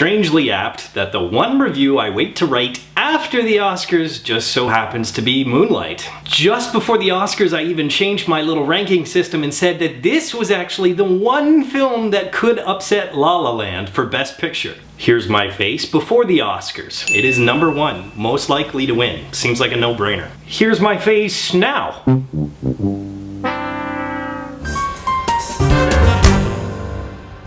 strangely apt that the one review I wait to write after the Oscars just so happens to be Moonlight. Just before the Oscars, I even changed my little ranking system and said that this was actually the one film that could upset La La Land for Best Picture. Here's my face before the Oscars. It is number one, most likely to win. Seems like a no-brainer. Here's my face now.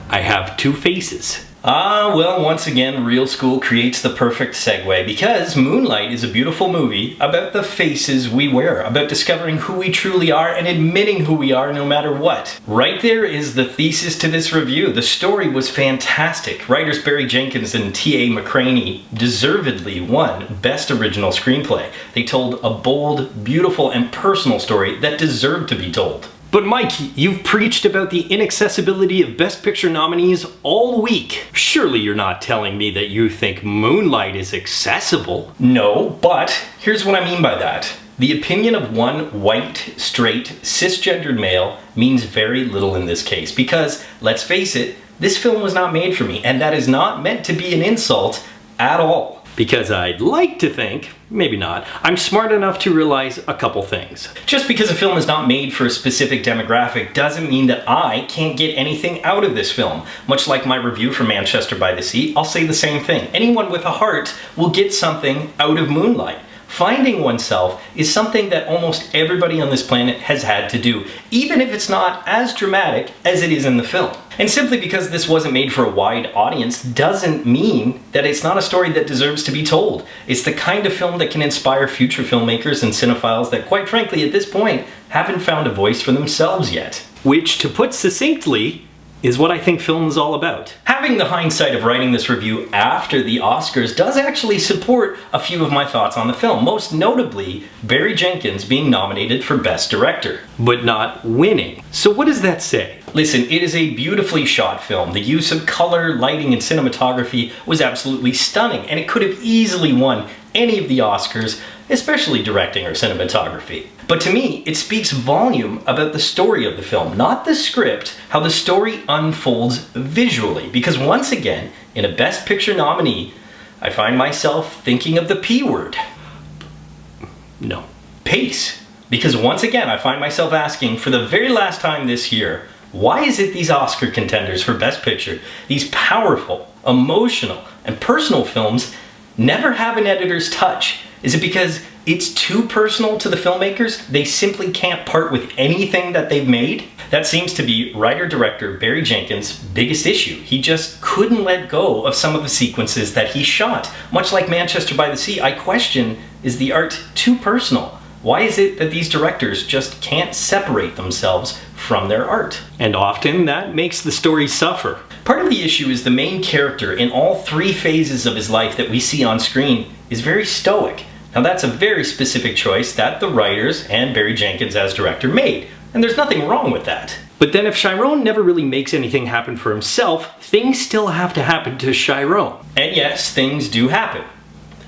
I have two faces. Well, once again, Real School creates the perfect segue because Moonlight is a beautiful movie about the faces we wear, about discovering who we truly are and admitting who we are no matter what. Right there is the thesis to this review. The story was fantastic. Writers Barry Jenkins and T.A. McCraney deservedly won Best Original Screenplay. They told a bold, beautiful, and personal story that deserved to be told. But Mike, you've preached about the inaccessibility of Best Picture nominees all week. Surely you're not telling me that you think Moonlight is accessible. No, but here's what I mean by that. The opinion of one white, straight, cisgendered male means very little in this case because, let's face it, this film was not made for me, and that is not meant to be an insult at all. Because I'd like to think, maybe not, I'm smart enough to realize a couple things. Just because a film is not made for a specific demographic doesn't mean that I can't get anything out of this film. Much like my review for Manchester by the Sea, I'll say the same thing. Anyone with a heart will get something out of Moonlight. Finding oneself is something that almost everybody on this planet has had to do, even if it's not as dramatic as it is in the film. And simply because this wasn't made for a wide audience doesn't mean that it's not a story that deserves to be told. It's the kind of film that can inspire future filmmakers and cinephiles that, quite frankly, at this point, haven't found a voice for themselves yet. Which, to put succinctly, is what I think film is all about. Having the hindsight of writing this review after the Oscars does actually support a few of my thoughts on the film, most notably Barry Jenkins being nominated for Best Director, but not winning. So what does that say? Listen, it is a beautifully shot film. The use of color, lighting, and cinematography was absolutely stunning, and it could have easily won any of the Oscars, especially directing or cinematography. But to me, it speaks volume about the story of the film, not the script, how the story unfolds visually. Because once again, in a Best Picture nominee, I find myself thinking of the P word. No. Pace. Because once again, I find myself asking for the very last time this year, why is it these Oscar contenders for Best Picture, these powerful, emotional, and personal films, never have an editor's touch? Is it because it's too personal to the filmmakers? They simply can't part with anything that they've made? That seems to be writer-director Barry Jenkins' biggest issue. He just couldn't let go of some of the sequences that he shot. Much like Manchester by the Sea, I question, is the art too personal? Why is it that these directors just can't separate themselves from their art? And often that makes the story suffer. Part of the issue is the main character in all three phases of his life that we see on screen is very stoic. Now that's a very specific choice that the writers and Barry Jenkins as director made, and there's nothing wrong with that. But then if Chiron never really makes anything happen for himself, things still have to happen to Chiron. And yes, things do happen.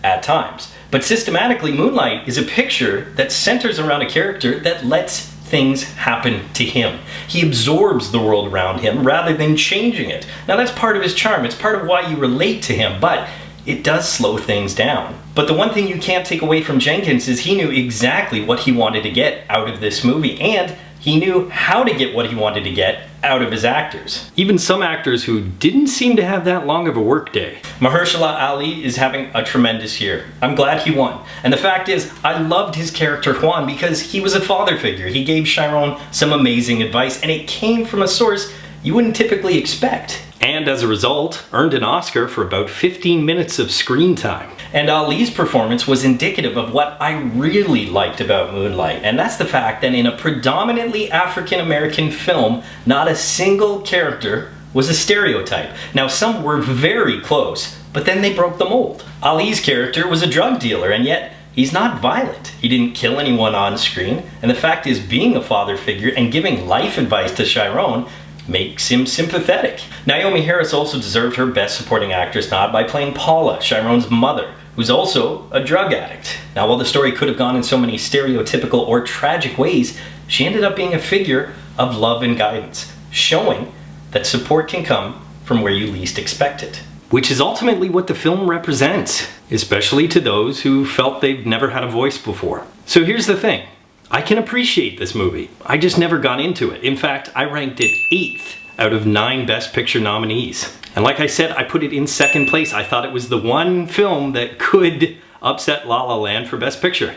At times. But systematically, Moonlight is a picture that centers around a character that lets things happen to him. He absorbs the world around him rather than changing it. Now that's part of his charm, it's part of why you relate to him, but it does slow things down. But the one thing you can't take away from Jenkins is he knew exactly what he wanted to get out of this movie, and he knew how to get what he wanted to get out of his actors. Even some actors who didn't seem to have that long of a workday. Mahershala Ali is having a tremendous year. I'm glad he won. And the fact is, I loved his character Juan because he was a father figure. He gave Chiron some amazing advice, and it came from a source you wouldn't typically expect. And as a result, earned an Oscar for about 15 minutes of screen time. And Ali's performance was indicative of what I really liked about Moonlight, and that's the fact that in a predominantly African-American film, not a single character was a stereotype. Now some were very close, but then they broke the mold. Ali's character was a drug dealer, and yet he's not violent. He didn't kill anyone on screen, and the fact is, being a father figure and giving life advice to Chiron makes him sympathetic. Naomi Harris also deserved her Best Supporting Actress nod by playing Paula, Chiron's mother, who's also a drug addict. Now, while the story could have gone in so many stereotypical or tragic ways, she ended up being a figure of love and guidance, showing that support can come from where you least expect it. which is ultimately what the film represents, especially to those who felt they've never had a voice before. So here's the thing. I can appreciate this movie. I just never got into it. In fact, I ranked it 8th out of 9 Best Picture nominees. And like I said, I put it in 2nd place. I thought it was the one film that could upset La La Land for Best Picture.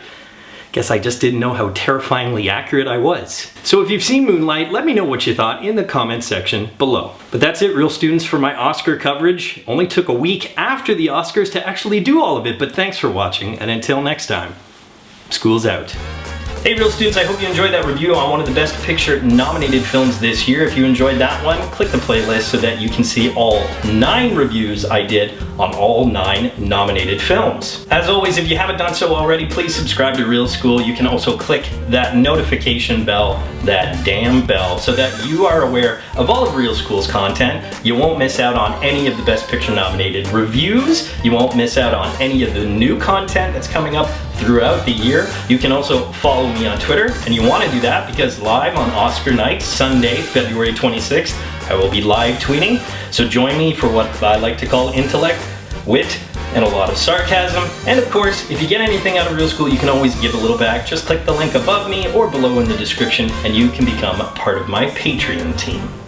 Guess I just didn't know how terrifyingly accurate I was. So if you've seen Moonlight, let me know what you thought in the comments section below. But that's it, real students, for my Oscar coverage. Only took a week after the Oscars to actually do all of it, but thanks for watching, and until next time, school's out. Hey real students, I hope you enjoyed that review on one of the Best Picture nominated films this year. If you enjoyed that one, click the playlist so that you can see all 9 reviews I did on all 9 nominated films. As always, if you haven't done so already, please subscribe to Real School. You can also click that notification bell, that damn bell, so that you are aware of all of Real School's content. You won't miss out on any of the Best Picture nominated reviews. You won't miss out on any of the new content that's coming up throughout the year. You can also follow me on Twitter, and you want to do that because live on Oscar night, Sunday, February 26th, I will be live tweeting. So join me for what I like to call intellect, wit, and a lot of sarcasm. And of course, if you get anything out of Real School, you can always give a little back. Just click the link above me or below in the description, and you can become part of my Patreon team.